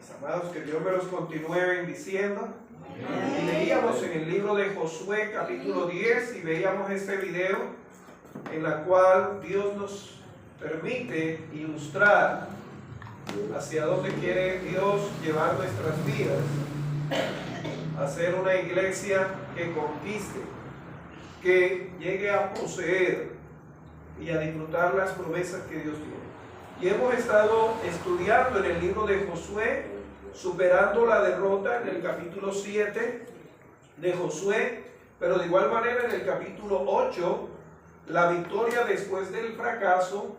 Mis amados, que Dios me los continúe bendiciendo. Y leíamos en el libro de Josué capítulo 10 y veíamos este video en la cual Dios nos permite ilustrar hacia dónde quiere Dios llevar nuestras vidas, hacer una iglesia que conquiste, que llegue a poseer y a disfrutar las promesas que Dios tiene. Y hemos estado estudiando en el libro de Josué, superando la derrota en el capítulo 7 de Josué, pero de igual manera en el capítulo 8, la victoria después del fracaso,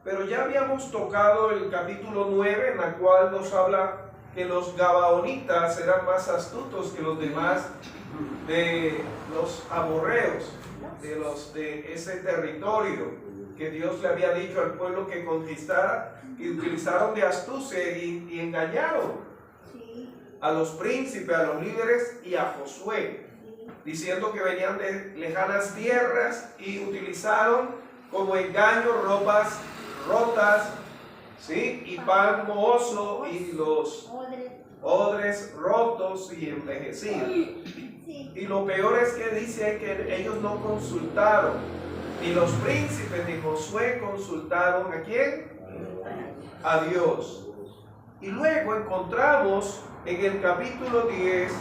Pero ya habíamos tocado el capítulo 9, en la cual nos habla que los gabaonitas eran más astutos que los demás de los amorreos, de ese territorio que Dios le había dicho al pueblo que conquistara, y utilizaron de astucia y engañaron a los príncipes, a los líderes y a Josué, diciendo que venían de lejanas tierras, y utilizaron como engaño ropas rotas, ¿sí? Y pan mohoso y los odres rotos y envejecidos. Y lo peor es que dice que ellos no consultaron, ni los príncipes ni Josué consultaron ¿a quién? A Dios. Y luego encontramos en el capítulo 10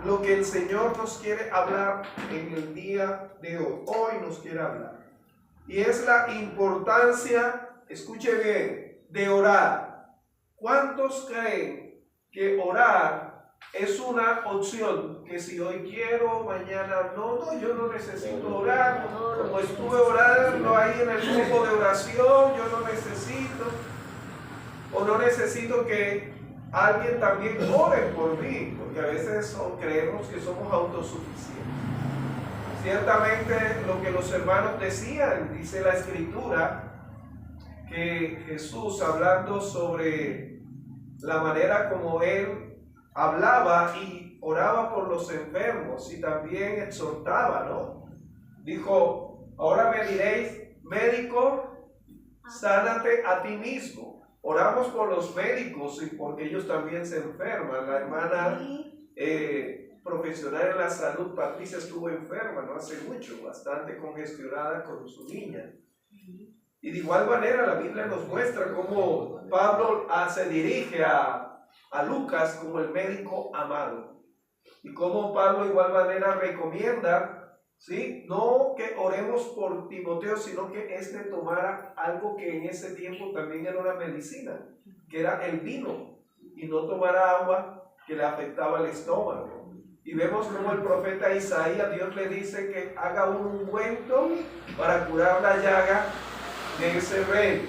lo que el Señor nos quiere hablar en el día de hoy. Hoy nos quiere hablar. Y es la importancia, escuche bien, de orar. ¿Cuántos creen que orar es una opción? Que si hoy quiero, mañana no, yo no necesito orar. Como estuve orando ahí en el grupo de oración, yo no necesito. O no necesito que alguien también ore por mí, porque a veces creemos que somos autosuficientes. Ciertamente lo que los hermanos decían, dice la Escritura, que Jesús, hablando sobre la manera como Él hablaba y oraba por los enfermos y también exhortaba, ¿no? Dijo, ahora me diréis, médico, sánate a ti mismo. Oramos por los médicos y porque ellos también se enferman. La hermana profesional en la salud, Patricia, estuvo enferma no hace mucho, bastante congestionada con su niña. Y de igual manera la Biblia nos muestra cómo Pablo se dirige a Lucas como el médico amado. Y cómo Pablo de igual manera recomienda, ¿sí? No que oremos por Timoteo, sino que éste tomara algo que en ese tiempo también era una medicina, que era el vino, y no tomara agua que le afectaba el estómago. Y vemos como el profeta Isaías, Dios le dice que haga un ungüento para curar la llaga de ese rey.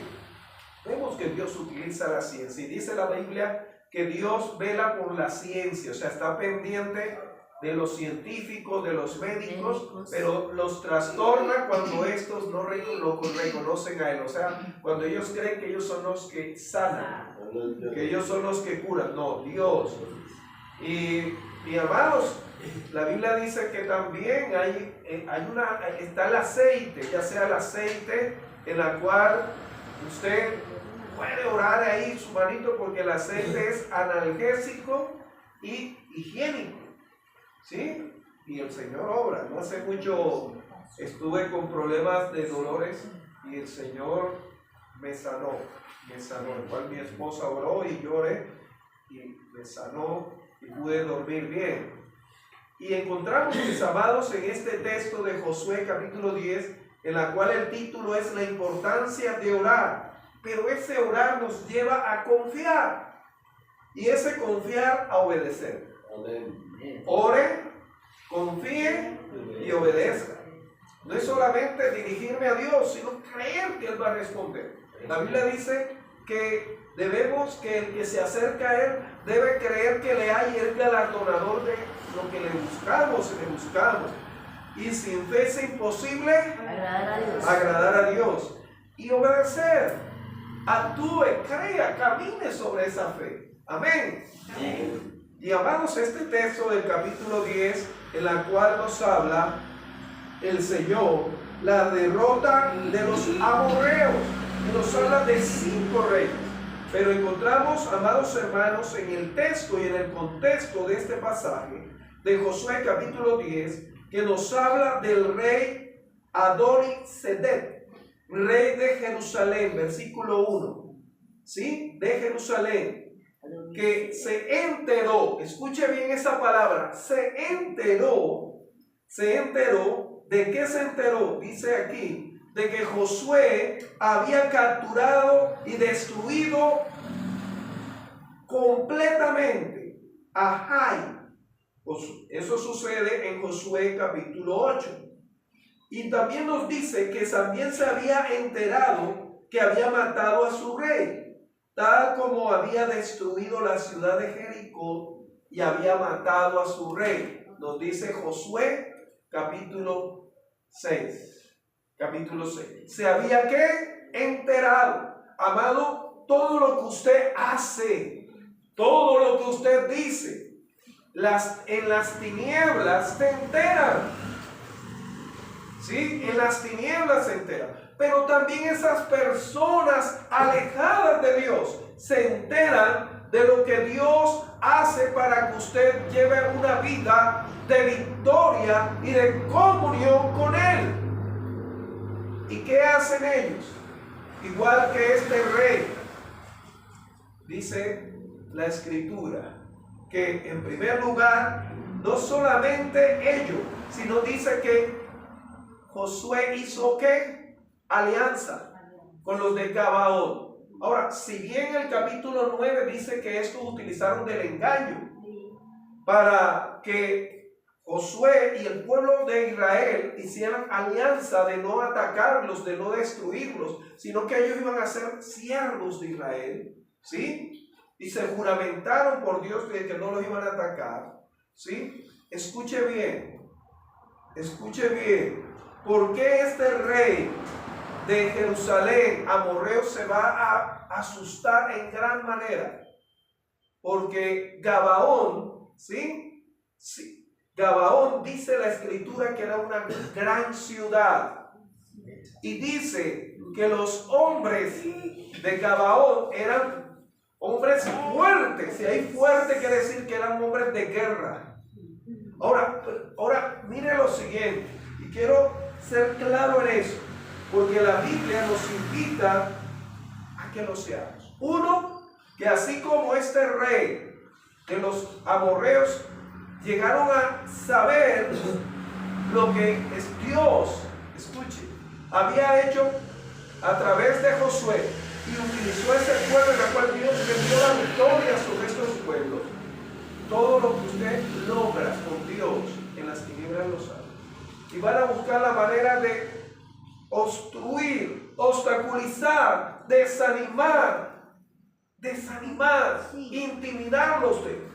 Vemos que Dios utiliza la ciencia, y dice la Biblia que Dios vela por la ciencia, o sea, está pendiente de los científicos, de los médicos, pero los trastorna cuando estos no lo reconocen a Él. O sea, cuando ellos creen que ellos son los que sanan, que ellos son los que curan. No, Dios. Y amados, la Biblia dice que también está el aceite, ya sea el aceite en la cual usted puede orar ahí su manito, porque el aceite es analgésico y higiénico. ¿Sí? Y el Señor obra. No hace mucho estuve con problemas de dolores y el Señor me sanó, el cual mi esposa oró y lloré y me sanó y pude dormir bien. Y encontramos, mis amados, en este texto de Josué capítulo 10, en la cual el título es la importancia de orar, pero ese orar nos lleva a confiar, y ese confiar a obedecer. Ore, confíe y obedezca. No es solamente dirigirme a Dios, sino creer que Él va a responder. La Biblia dice que debemos, que el que se acerca a Él debe creer que le hay el galardonador de lo que le buscamos. Y sin fe es imposible agradar a Dios. Y obedecer. Actúe, crea, camine sobre esa fe. Amén. Y amados, este texto del capítulo 10, en la cual nos habla el Señor, la derrota de los amorreos. que nos habla de 5 reyes. Pero encontramos, amados hermanos, en el texto y en el contexto de este pasaje de Josué capítulo 10, que nos habla del rey Adoni-Sedec, rey de Jerusalén, versículo 1, ¿sí? De Jerusalén, que se enteró, escuche bien esa palabra, se enteró, ¿de qué se enteró? Dice aquí, de que Josué había capturado y destruido completamente a Jai. Eso sucede en Josué capítulo 8. Y también nos dice que también se había enterado que había matado a su rey, tal como había destruido la ciudad de Jericó y había matado a su rey. Nos dice Josué capítulo 6. Capítulo 6. Se había ¿qué? Enterado. Amado, todo lo que usted hace, todo lo que usted dice, en las tinieblas se enteran. ¿Sí? En las tinieblas se enteran. Pero también esas personas alejadas de Dios se enteran de lo que Dios hace para que usted lleve una vida de victoria y de comunión con Él. ¿Y qué hacen ellos? Igual que este rey, dice la Escritura, que en primer lugar, no solamente ellos, sino dice que Josué hizo ¿qué? Alianza con los de Gabaón. Ahora, si bien el capítulo 9 dice que estos utilizaron del engaño para que Josué y el pueblo de Israel hicieran alianza de no atacarlos, de no destruirlos, sino que ellos iban a ser siervos de Israel, ¿sí? Y se juramentaron por Dios de que no los iban a atacar, ¿sí? Escuche bien, ¿por qué este rey de Jerusalén, amorreo, se va a asustar en gran manera? Porque Gabaón, ¿sí? Sí. Gabaón, dice la Escritura, que era una gran ciudad. Y dice que los hombres de Gabaón eran hombres fuertes. Y ahí fuerte quiere decir que eran hombres de guerra. Ahora mire lo siguiente. Y quiero ser claro en eso. Porque la Biblia nos invita a que lo seamos. Uno, que así como este rey de los amorreos llegaron a saber lo que es Dios, escuche, había hecho a través de Josué y utilizó ese pueblo en el cual Dios le dio la victoria sobre estos pueblos. Todo lo que usted logra con Dios en las tinieblas lo sabe. Y van a buscar la manera de obstruir, obstaculizar, desanimar, sí, intimidarlos de.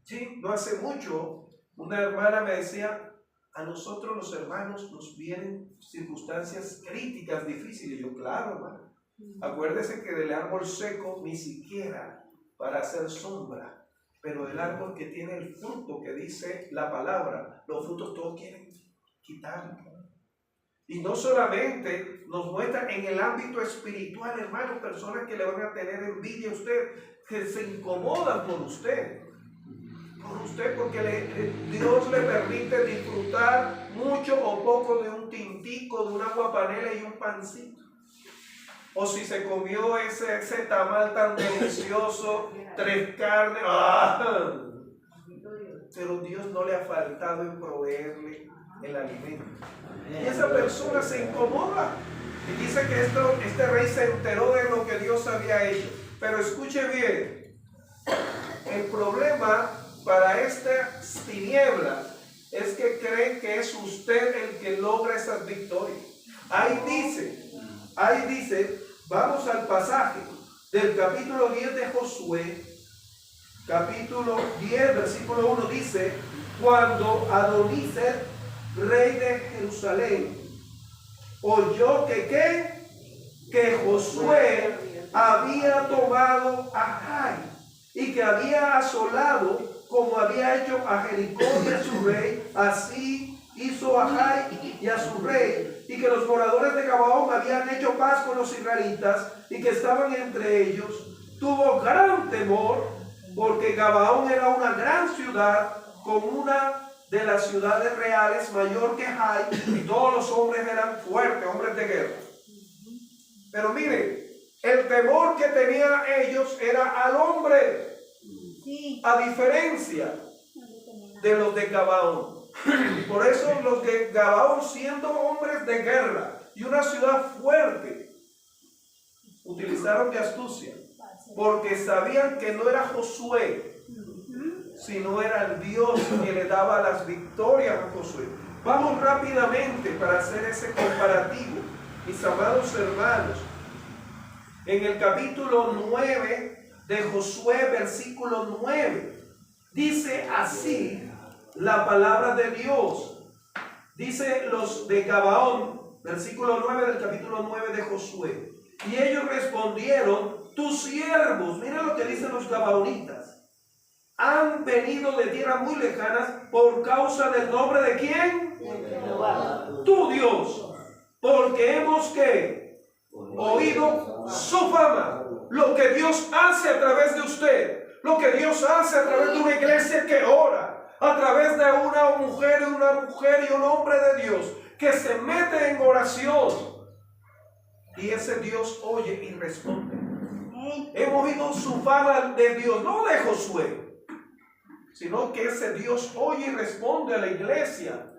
Sí, no hace mucho una hermana me decía, a nosotros los hermanos nos vienen circunstancias críticas, difíciles. Yo, claro, hermano, acuérdese que del árbol seco ni siquiera para hacer sombra, pero del árbol que tiene el fruto que dice la palabra, los frutos todos quieren quitarlo. Y no solamente nos muestra en el ámbito espiritual, hermano, personas que le van a tener envidia a usted, que se incomodan por usted porque Dios le permite disfrutar mucho o poco de un tintico, de una aguapanela y un pancito. O si se comió ese tamal tan delicioso, 3 carnes, ¡ah! Pero Dios no le ha faltado en proveerle el alimento. Y esa persona se incomoda. Y dice que este rey se enteró de lo que Dios había hecho. Pero escuche bien, el problema para estas tinieblas es que creen que es usted el que logra esas victorias. Ahí dice, vamos al pasaje del capítulo 10 de Josué, capítulo 10, versículo 1, dice, cuando Adoni-Sedec, rey de Jerusalén, oyó que Josué había tomado a Jai y que había asolado como había hecho a Jericó y a su rey, así hizo a Jai y a su rey, y que los moradores de Gabaón habían hecho paz con los israelitas y que estaban entre ellos, tuvo gran temor, porque Gabaón era una gran ciudad, con una de las ciudades reales mayor que Jai, y todos los hombres eran fuertes, hombres de guerra. Pero miren, el temor que tenían ellos era al hombre, a diferencia de los de Gabaón. Por eso los de Gabaón, siendo hombres de guerra y una ciudad fuerte, utilizaron de astucia, porque sabían que no era Josué, sino era el Dios que le daba las victorias a Josué. Vamos rápidamente para hacer ese comparativo, mis amados hermanos. En el capítulo 9 de Josué, versículo 9, dice así la palabra de Dios. Dice los de Gabaón, versículo 9 del capítulo 9 de Josué. Y ellos respondieron: tus siervos, miren lo que dicen los gabaonitas, han venido de tierras muy lejanas por causa del nombre de ¿quién? Tu Dios, porque hemos ¿qué? Oído su fama, lo que Dios hace a través de usted, lo que Dios hace a través de una iglesia que ora, a través de una mujer y un hombre de Dios que se mete en oración, y ese Dios oye y responde. Hemos oído su fama de Dios, no de Josué, sino que ese Dios oye y responde a la iglesia.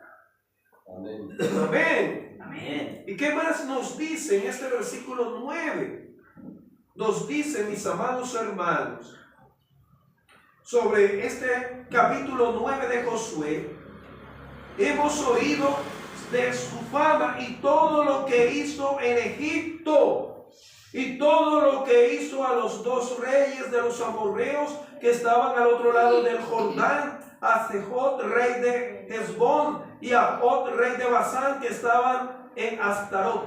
Amén. Amén. Amén. ¿Y qué más nos dice en este versículo 9? Nos dice, mis amados hermanos, sobre este capítulo 9 de Josué: hemos oído de su fama y todo lo que hizo en Egipto, y todo lo que hizo a los dos reyes de los amorreos que estaban al otro lado del Jordán, a Sejón, rey de Hesbón, y a Og, rey de Basán, que estaban en Astarot.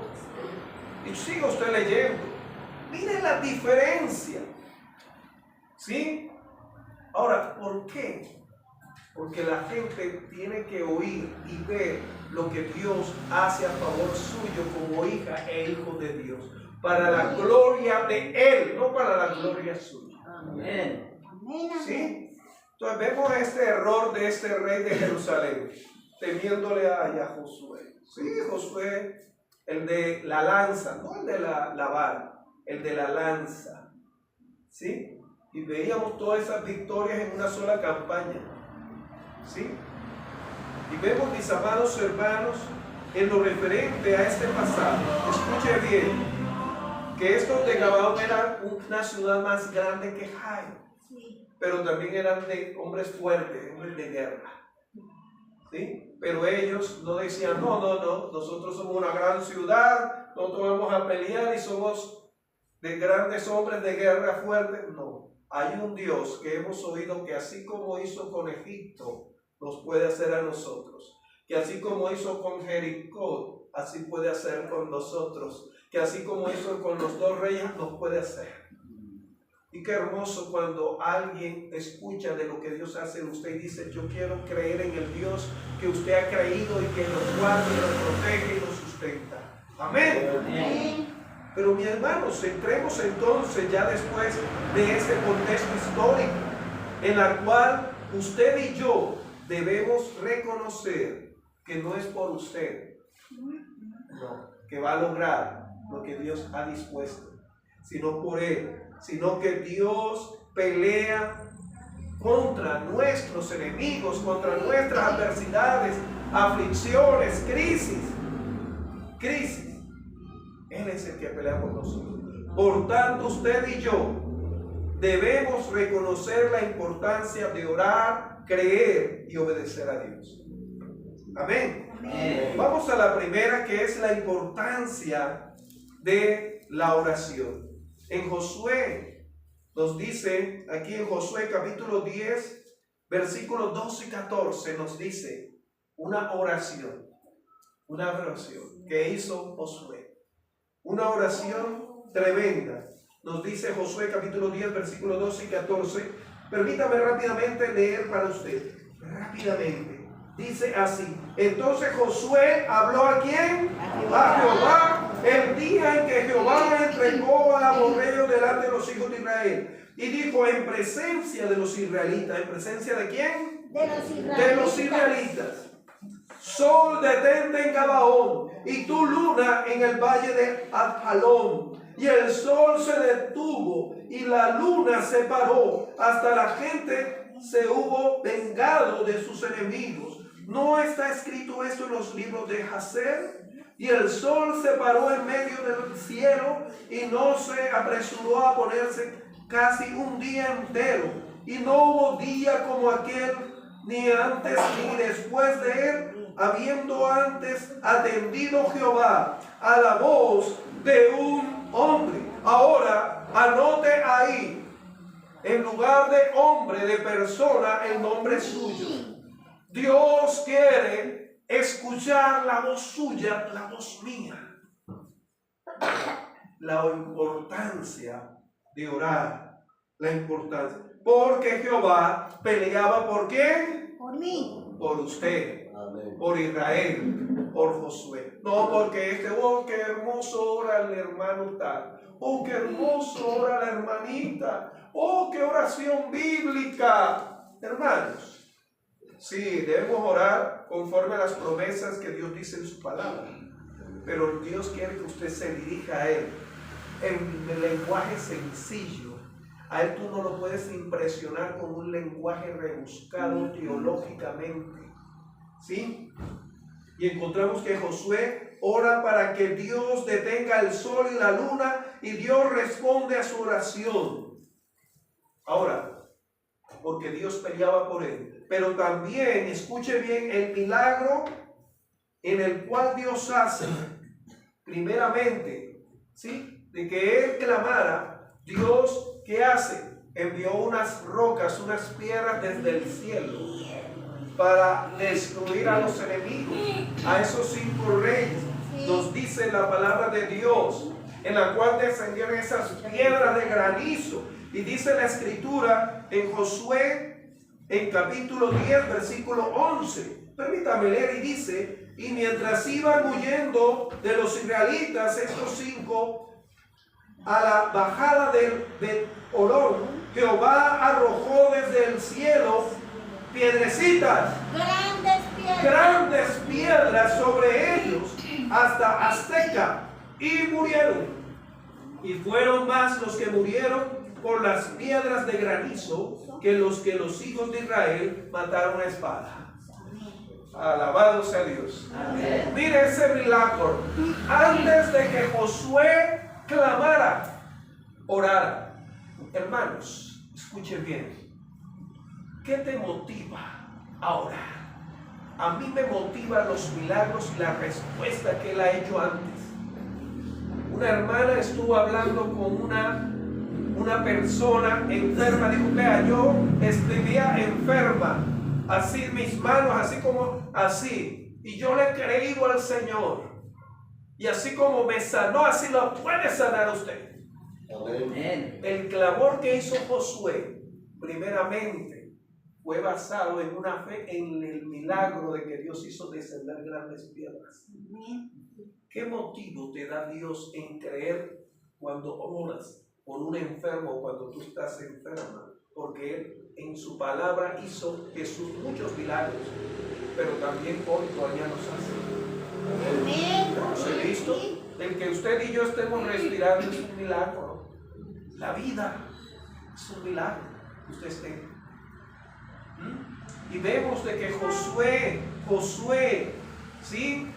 Y sigue usted leyendo. Miren la diferencia. ¿Sí? Ahora, ¿por qué? Porque la gente tiene que oír y ver lo que Dios hace a favor suyo como hija e hijo de Dios, para la gloria de Él, no para la gloria suya. Amén. ¿Sí? Entonces vemos este error de este rey de Jerusalén, temiéndole a Josué. Sí, Josué, el de la lanza, no el de la vara, el de la lanza. ¿Sí? Y veíamos todas esas victorias en una sola campaña. ¿Sí? Y vemos, mis amados hermanos, en lo referente a este pasaje, escuche bien, que estos de Gabaón eran una ciudad más grande que Jai, pero también eran de hombres fuertes, hombres de guerra. ¿Sí? Pero ellos no decían: no, nosotros somos una gran ciudad, nosotros vamos a pelear y somos de grandes hombres de guerra fuertes. No, hay un Dios que hemos oído que así como hizo con Egipto, nos puede hacer a nosotros, que así como hizo con Jericó, así puede hacer con nosotros, que así como hizo con los dos reyes, nos puede hacer. Y qué hermoso cuando alguien escucha de lo que Dios hace en usted y dice: yo quiero creer en el Dios que usted ha creído y que nos guarda, nos protege y nos sustenta. Amén. Amén. Pero mis hermanos, entremos entonces ya después de este contexto histórico en el cual usted y yo debemos reconocer que no es por usted, no, que va a lograr lo que Dios ha dispuesto, sino por Él, sino que Dios pelea contra nuestros enemigos, contra nuestras adversidades, aflicciones, crisis. Él es el que pelea por nosotros. Por tanto, usted y yo debemos reconocer la importancia de orar, creer y obedecer a Dios. Amén. Amén. Vamos a la primera, que es la importancia de la oración. En Josué nos dice, aquí en Josué capítulo 10, versículos 12 y 14, nos dice una oración que hizo Josué. Una oración tremenda. Nos dice Josué capítulo 10, versículos 12 y 14. Permítame rápidamente leer para usted. Rápidamente. dice así. Entonces Josué habló ¿a quién? A Jehová, el día en que Jehová entregó al amorreo delante de los hijos de Israel. Y dijo en presencia de los israelitas. ¿En presencia de quién? De los israelitas. Sol, detente en Gabaón, y tu luna en el valle de Adjalón. Y el sol se detuvo y la luna se paró, hasta la gente se hubo vengado de sus enemigos. ¿No está escrito esto en los libros de Jacer? Y el sol se paró en medio del cielo y no se apresuró a ponerse casi un día entero. Y no hubo día como aquel, ni antes ni después de él, habiendo antes atendido Jehová a la voz de un hombre. Ahora anote ahí, en lugar de hombre, de persona, el nombre suyo. Dios quiere escuchar la voz suya, la voz mía. La importancia de orar, la importancia. Porque Jehová peleaba ¿por quién? Por mí. Por usted. Amén. Por Israel, por Josué. No porque oh, qué hermoso ora el hermano tal. Oh, qué hermoso ora la hermanita. Oh, qué oración bíblica. Hermanos, sí, debemos orar conforme a las promesas que Dios dice en su palabra. Pero Dios quiere que usted se dirija a Él en el lenguaje sencillo. A Él tú no lo puedes impresionar con un lenguaje rebuscado teológicamente. ¿Sí? Y encontramos que Josué ora para que Dios detenga el sol y la luna, y Dios responde a su oración. Ahora, porque Dios peleaba por él. Pero también, escuche bien, el milagro en el cual Dios hace, primeramente, ¿sí? De que él clamara, Dios, ¿qué hace? Envió unas rocas, unas piedras desde el cielo para destruir a los enemigos, a esos 5 reyes. Nos dice la palabra de Dios, en la cual descendieron esas piedras de granizo. Y dice la escritura en Josué, en capítulo 10, versículo 11. Permítame leer, y dice: y mientras iban huyendo de los israelitas, estos 5, a la bajada del Bet-Orón, Jehová arrojó desde el cielo piedrecitas, grandes piedras sobre ellos, hasta Azteca, y murieron. Y fueron más los que murieron por las piedras de granizo que los hijos de Israel mataron a espada. Alabado sea Dios. Amén. Mire ese milagro. Antes de que Josué clamara, orara. Hermanos, escuchen bien. ¿Qué te motiva a orar? A mí me motivan los milagros y la respuesta que él ha hecho antes. Una hermana estuvo hablando con una persona enferma. Dijo: vea, yo vivía enferma, así mis manos, así como así, y yo le he creído al Señor, y así como me sanó, así lo puede sanar usted. Amén. El clamor que hizo Josué, primeramente, fue basado en una fe en el milagro de que Dios hizo descender grandes piedras. ¿Qué motivo te da Dios en creer cuando oras por un enfermo o cuando tú estás enferma? Porque Él en su palabra hizo Jesús muchos milagros, pero también hoy todavía nos hace. ¿Hemos visto? El que usted y yo estemos respirando es un milagro. La vida es un milagro que usted esté. Y vemos de que Josué, ¿sí?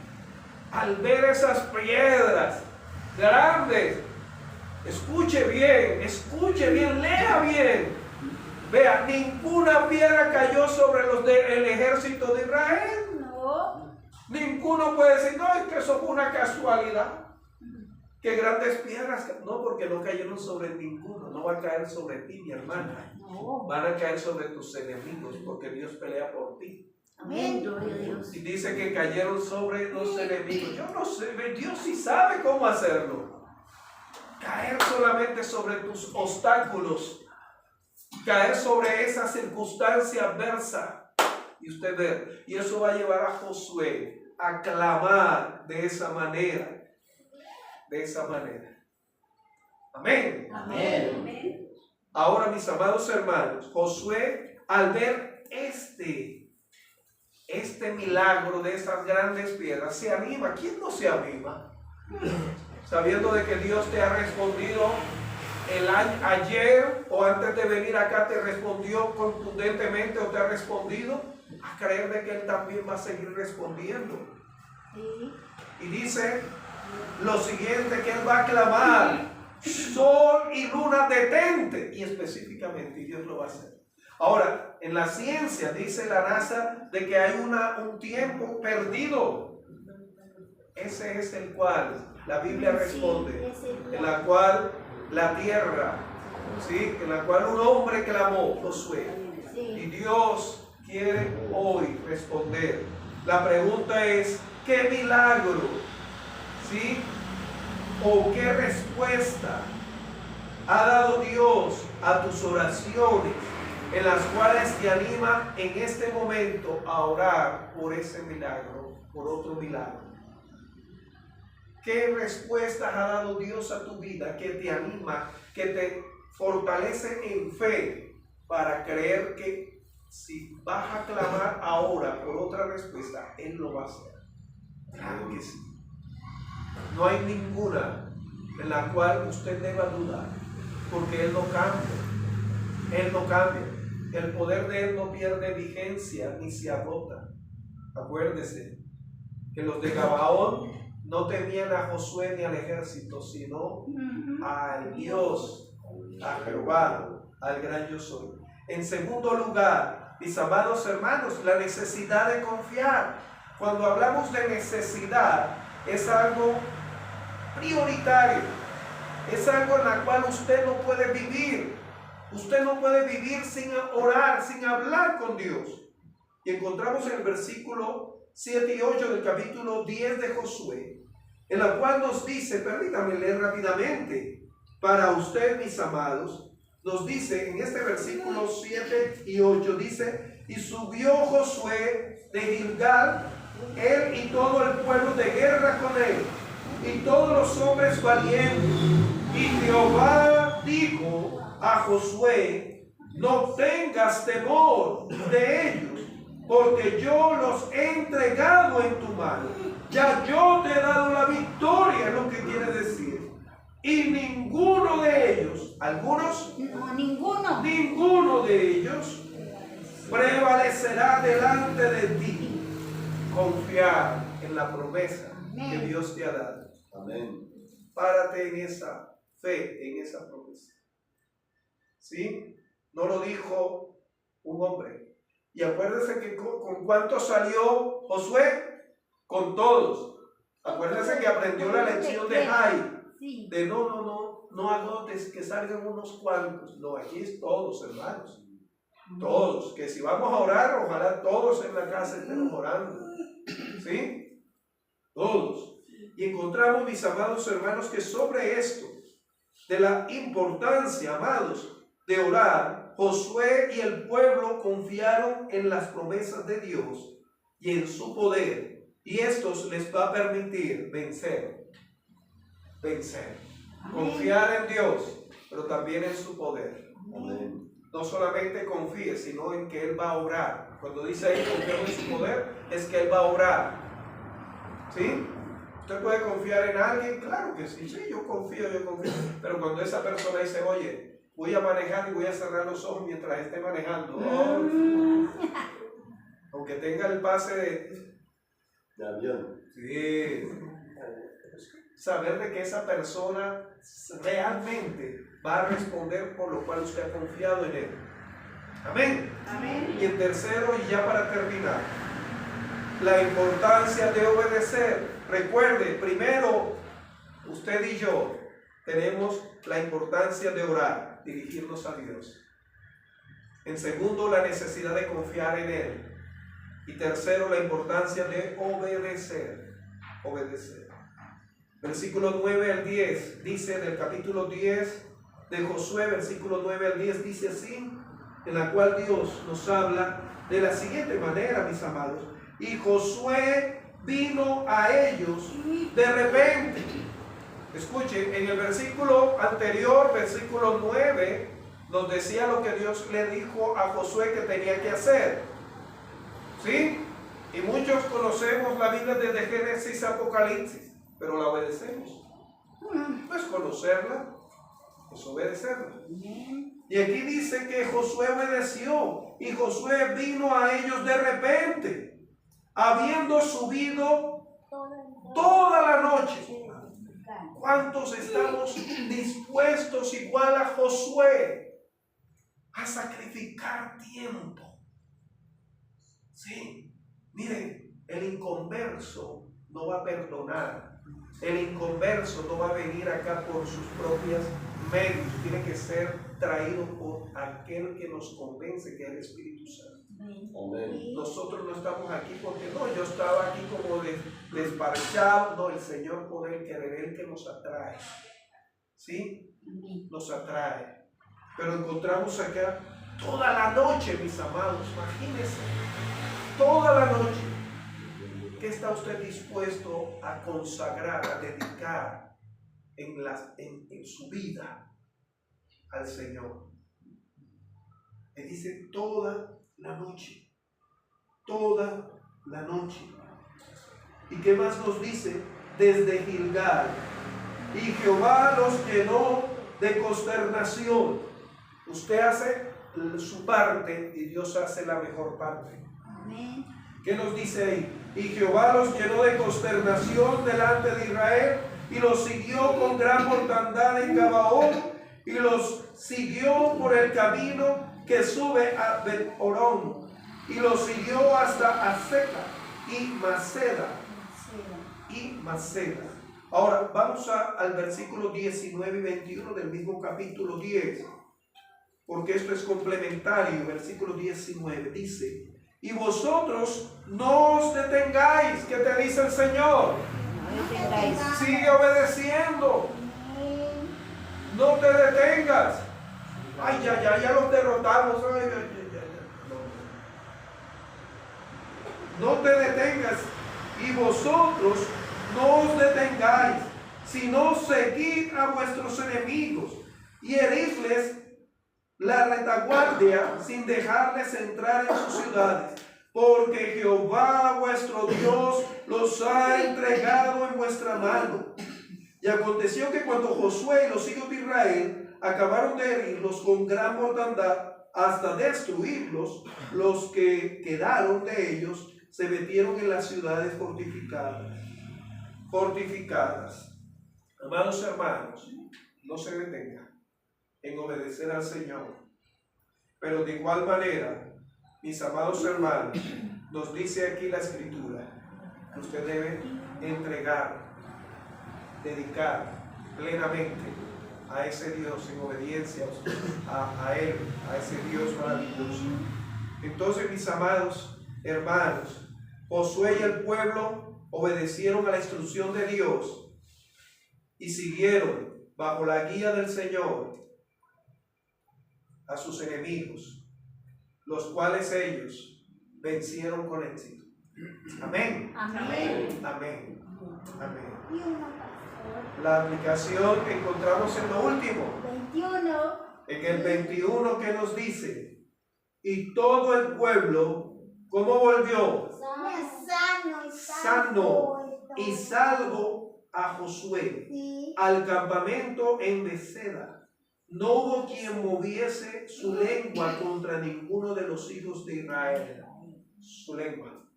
Al ver esas piedras grandes, escuche bien, lea bien. Vea, ninguna piedra cayó sobre los del ejército de Israel. No. Ninguno puede decir: no, es que eso fue una casualidad. Que grandes piedras, no, porque no cayeron sobre ninguno. No va a caer sobre ti, mi hermana. No. Van a caer sobre tus enemigos, porque Dios pelea por ti. Amén. Y dice que cayeron sobre los enemigos. Yo no sé, Dios sí sabe cómo hacerlo. Caer solamente sobre tus obstáculos, caer sobre esa circunstancia adversa, y usted ver. Y eso va a llevar a Josué a clamar de esa manera. De esa manera. Amén. Amén. Ahora, mis amados hermanos, Josué, al ver este milagro de esas grandes piedras, se anima. ¿Quién no se anima? Sabiendo de que Dios te ha respondido ayer o antes de venir acá, te respondió contundentemente o te ha respondido, a creer de que Él también va a seguir respondiendo. Y dice lo siguiente, que Él va a clamar: sol y luna detente, y específicamente, y Dios lo va a hacer. Ahora, en la ciencia dice la NASA de que hay un tiempo perdido. Ese es el cual la Biblia responde, en la cual la tierra, ¿sí?, en la cual un hombre clamó, Josué, y Dios quiere hoy responder. La pregunta es: ¿qué milagro, sí, o qué respuesta ha dado Dios a tus oraciones, en las cuales te anima en este momento a orar por ese milagro, por otro milagro? ¿Qué respuestas ha dado Dios a tu vida que te anima, que te fortalece en fe para creer que si vas a clamar ahora por otra respuesta, Él lo va a hacer? Claro que sí. No hay ninguna en la cual usted deba dudar, porque Él no cambia. Él no cambia. El poder de Él no pierde vigencia ni se agota. Acuérdese que los de Gabaón no temían a Josué ni al ejército, sino al Dios, a Jehová, al gran yo soy. En segundo lugar, mis amados hermanos, la necesidad de confiar. Cuando hablamos de necesidad, es algo prioritario, es algo en la cual usted no puede vivir. Usted no puede vivir sin orar, sin hablar con Dios. Y encontramos en el versículo 7 y 8 del capítulo 10 de Josué, en la cual nos dice, permítame leer rápidamente para usted, mis amados, nos dice en este versículo 7 y 8, dice: y subió Josué de Gilgal, él y todo el pueblo de guerra con él, y todos los hombres valientes. Y Jehová dijo a Josué: no tengas temor de ellos, porque yo los he entregado en tu mano. Ya yo te he dado la victoria, es lo que quiere decir. Y ninguno de ellos, algunos, no, ninguno de ellos prevalecerá delante de ti. Confiar en la promesa que Dios te ha dado. Amén. Párate en esa fe, en esa promesa. ¿Sí? No lo dijo un hombre. Y acuérdese que con cuántos salió Josué. Con todos. Acuérdese que aprendió la lección de Jai. De no agotes, que salgan unos cuantos. No, aquí es todos, hermanos. Todos. Que si vamos a orar, ojalá todos en la casa estemos orando. ¿Sí? Todos. Y encontramos, mis amados hermanos, que sobre esto, de la importancia, amados, de orar, Josué y el pueblo confiaron en las promesas de Dios y en su poder. Y esto les va a permitir vencer. Confiar en Dios, pero también en su poder. Amén. No solamente confíe, sino en que Él va a obrar. Cuando dice ahí confiar en su poder, es que Él va a obrar. ¿Sí? ¿Usted puede confiar en alguien? Claro que sí. Sí, yo confío. Pero cuando esa persona dice: oye, voy a manejar y voy a cerrar los ojos mientras esté manejando. Aunque tenga el pase de avión. Sí. Saber de que esa persona realmente va a responder por lo cual usted ha confiado en él. Amén. Amén. Y en tercero, y ya para terminar, la importancia de obedecer. Recuerde, primero, usted y yo tenemos la importancia de orar, dirigirnos a Dios. En segundo, la necesidad de confiar en Él. Y tercero, la importancia de obedecer. Versículo 9 al 10, dice en el capítulo 10 de Josué, versículo 9 al 10, dice así: en la cual Dios nos habla de la siguiente manera, mis amados. Y Josué vino a ellos de repente. Escuchen, en el versículo anterior, versículo 9, nos decía lo que Dios le dijo a Josué que tenía que hacer. ¿Sí? Y muchos conocemos la Biblia desde Génesis a Apocalipsis, pero la obedecemos. No es conocerla, es obedecerla. Y aquí dice que Josué obedeció, y Josué vino a ellos de repente, habiendo subido toda la noche. ¿Cuántos estamos dispuestos, igual a Josué, a sacrificar tiempo? Sí, miren, el inconverso no va a perdonar. El inconverso no va a venir acá por sus propios medios. Tiene que ser traído por aquel que nos convence, que es el Espíritu Santo. Amén. Nosotros no estamos aquí porque no, yo estaba aquí como desparchado. No, el Señor por el querer, el que nos atrae. ¿Sí? Nos atrae. Pero encontramos acá toda la noche, mis amados, imagínense. Toda la noche. ¿Qué está usted dispuesto a consagrar, a dedicar en su vida al Señor? Le dice toda la noche. Toda la noche. ¿Y qué más nos dice? Desde Gilgal. Y Jehová los llenó de consternación. Usted hace su parte y Dios hace la mejor parte. Amén. ¿Qué nos dice ahí? Y Jehová los llenó de consternación delante de Israel y los siguió con gran mortandad en Gabaón y los siguió por el camino que sube a Bet-Orón y los siguió hasta Azeca y Maceda. Ahora vamos al versículo 19 y 21 del mismo capítulo 10, porque esto es complementario. Versículo 19 dice: y vosotros no os detengáis. ¿Qué te dice el Señor? Sigue obedeciendo. No te detengas. Ay, ya los derrotamos. No te detengas. Y vosotros no os detengáis, sino seguid a vuestros enemigos y heridles la retaguardia sin dejarles entrar en sus ciudades, porque Jehová vuestro Dios los ha entregado en vuestra mano. Y aconteció que cuando Josué y los hijos de Israel acabaron de herirlos con gran mortandad hasta destruirlos, los que quedaron de ellos se metieron en las ciudades fortificadas. Amados hermanos, no se detengan en obedecer al Señor. Pero de igual manera, mis amados hermanos, nos dice aquí la Escritura que usted debe entregar, dedicar plenamente a ese Dios en obediencia a Él, a ese Dios maravilloso. Entonces, mis amados hermanos, Josué y el pueblo obedecieron a la instrucción de Dios y siguieron bajo la guía del Señor a sus enemigos, los cuales ellos vencieron con éxito. Amén. Amén. Amén. Amén. La aplicación que encontramos en lo último, 21. En el 21, que nos dice: y todo el pueblo, ¿cómo volvió? Sano y salvo a Josué, sí, al campamento en Beceda. No hubo quien moviese su lengua contra ninguno de los hijos de Israel. Su lengua.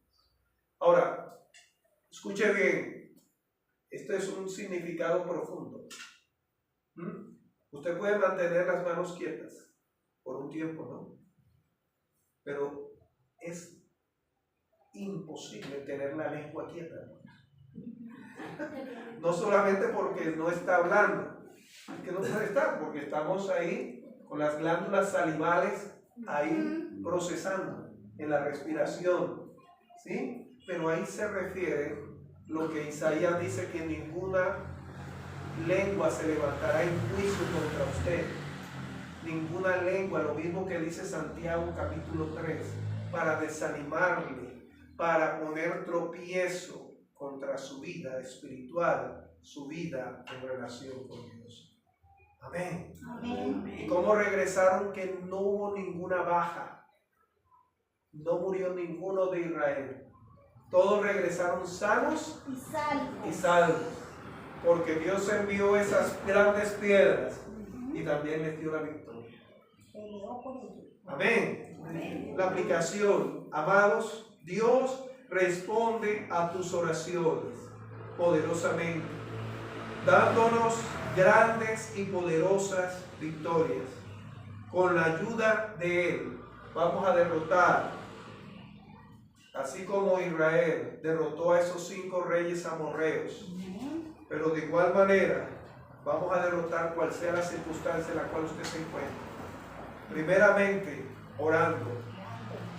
Ahora, escuche bien. Esto es un significado profundo. Usted puede mantener las manos quietas por un tiempo, ¿no? Pero es imposible tener la lengua quieta. No solamente porque no está hablando, es que no puede estar, porque estamos ahí con las glándulas salivales ahí procesando en la respiración, ¿sí? Pero ahí se refiere lo que Isaías dice, que ninguna lengua se levantará en juicio contra usted, ninguna lengua, lo mismo que dice Santiago capítulo 3, para desanimarle, para poner tropiezo contra su vida espiritual, su vida en relación con Dios. Amén. Amén. ¿Y cómo regresaron? Que no hubo ninguna baja, no murió ninguno de Israel. Todos regresaron sanos y salvos, porque Dios envió esas grandes piedras y también les dio la victoria. Amén. Amén. La aplicación, amados, Dios responde a tus oraciones poderosamente, dándonos grandes y poderosas victorias. Con la ayuda de Él vamos a derrotar, así como Israel derrotó a esos 5 reyes amorreos, pero de igual manera vamos a derrotar cual sea la circunstancia en la cual usted se encuentra. Primeramente, orando.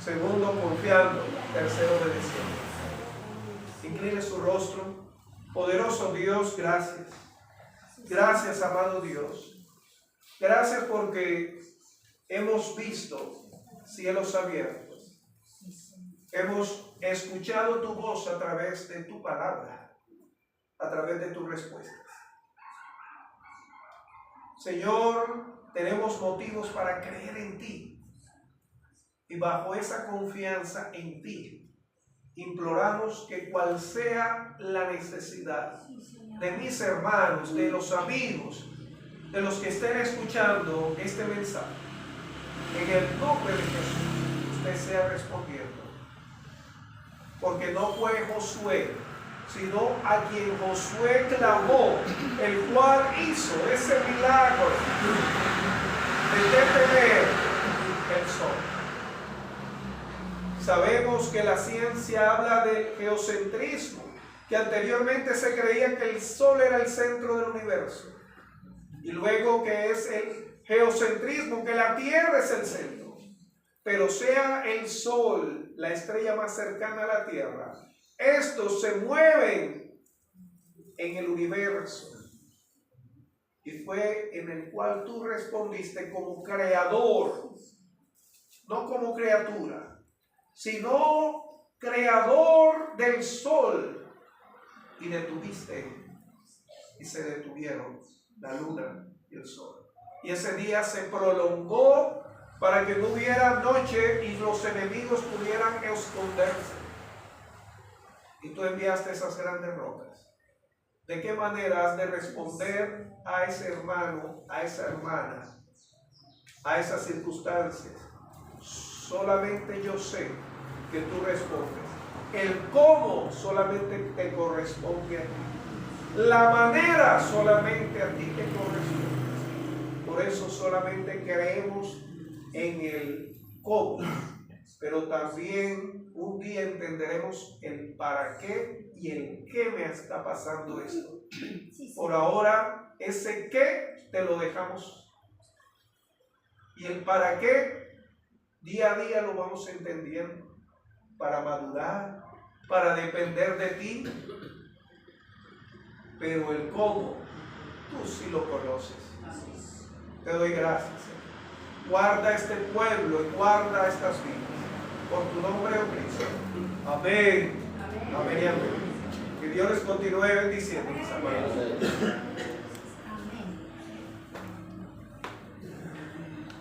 Segundo, confiando. Tercero, obedeciendo. Incline su rostro. Poderoso Dios, gracias. Gracias, amado Dios. Gracias porque hemos visto cielos abiertos. Hemos escuchado tu voz a través de tu palabra, a través de tus respuestas. Señor, tenemos motivos para creer en ti. Y bajo esa confianza en ti, imploramos que cual sea la necesidad de mis hermanos, de los amigos, de los que estén escuchando este mensaje, en el nombre de Jesús, usted sea respondiendo. Porque no fue Josué, sino a quien Josué clamó, el cual hizo ese milagro de detener el sol. Sabemos que la ciencia habla del geocentrismo, que anteriormente se creía que el sol era el centro del universo, y luego que es el geocentrismo, que la Tierra es el centro. Pero sea el sol la estrella más cercana a la Tierra, estos se mueven en el universo. Y fue en el cual tú respondiste como creador, no como criatura, sino creador del sol, y detuviste, y se detuvieron la luna y el sol. Y ese día se prolongó para que no hubiera noche y los enemigos pudieran esconderse. Y tú enviaste esas grandes rocas. ¿De qué manera has de responder a ese hermano, a esa hermana, a esas circunstancias? Solamente yo sé que tú respondes. El cómo solamente te corresponde a ti. La manera solamente a ti te corresponde. Por eso solamente creemos en el cómo, pero también un día entenderemos el para qué y el qué me está pasando esto. Por ahora, ese qué te lo dejamos. Y el para qué, día a día lo vamos entendiendo, para madurar, para depender de ti. Pero el cómo, tú sí lo conoces. Te doy gracias, Señor. Guarda este pueblo y guarda estas vidas. Por tu nombre, oh Cristo. Amén. Amén y amén. Que Dios les continúe bendiciendo.